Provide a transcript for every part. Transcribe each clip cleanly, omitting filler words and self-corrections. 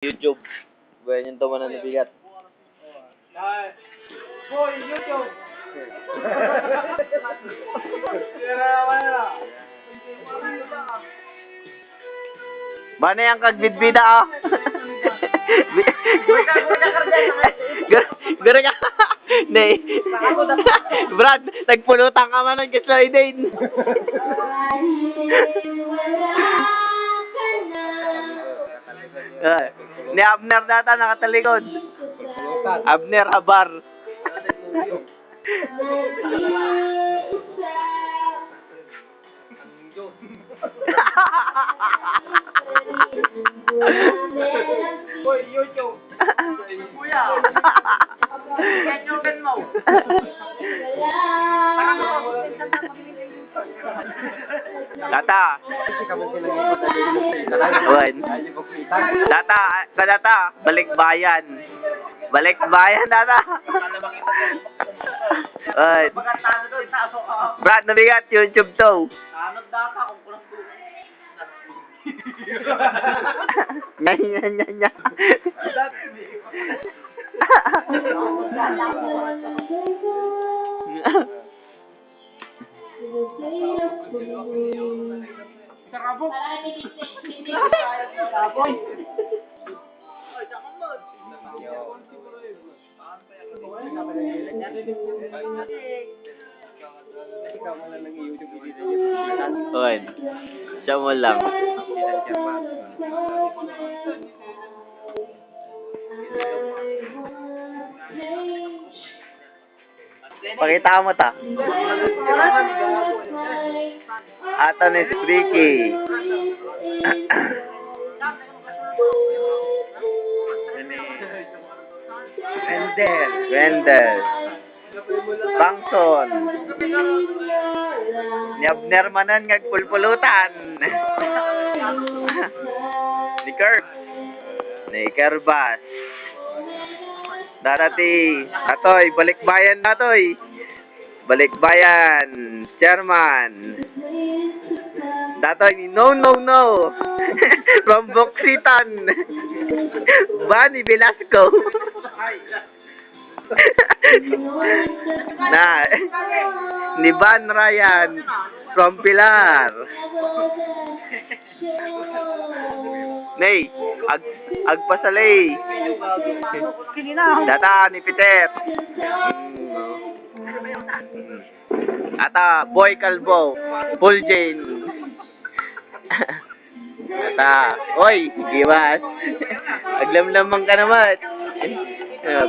YouTube. Buhay niyong tawanan na bigat. Boy, YouTube! Mana yang kagbidbida ah? Gara ka. Nay. Brad, nagpulutan ka man ng kislaidin. Ni Abner data nakatalikod. Abner Abar. Boy, YouTube! Kuya! Ganyan mo! Data. Wan. Data, balik bayan. Balik bayan, data. Wan. Brad, nabigat, YouTube to. Anot data kung kulang to. Nya. Sarabok! Saboy! Wan. Siya mo lang. Pakita mo ta. Atan is Ricky. Wendell. Bangson. Ni Abner manan ngagpulpulutan. Ni Kirk. Ni Kerbas. Darati. Atoy, balik bayan natoy. Balik bayan. Chairman. Datoy, no. From Boksitan. Bani Velasco. Na, ni Van Ryan from Pilar. Nay, agpasalay. Data ni Peter. Ata Boy Calvo, Paul Jane. Ata, oy, giwas. Aglamlamang ka naman.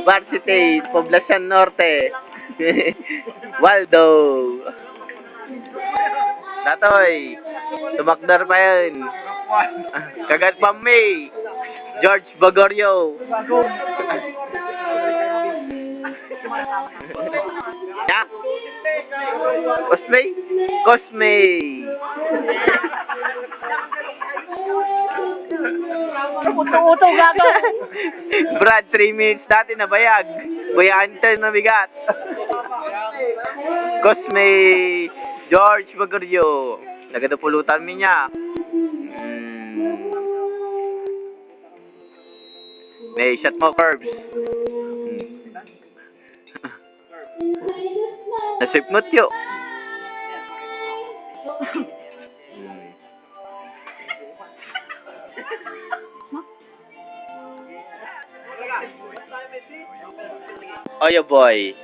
Varsity, Poblacion Norte. Waldo. Datoy, tumakdar pa yun. Kagat pa May. George Bagorio. Ya? Cosme. Uto gato! Brad, 3 minutes dati na bayag. Bayaan tayo na bigat. Cosme. George Bagorio. Nagadapulutan mi niya. May shot mo, Curbs. Nasip mo tiyo. Oyo boy.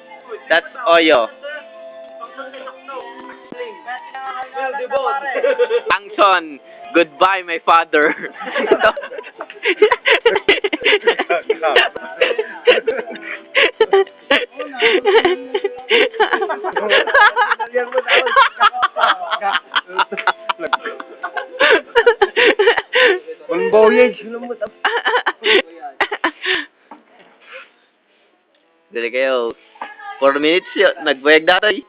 That's Oyo. Angson. Goodbye, my father. Dali kayo. 4 minutes yun. Nagbayag datoy.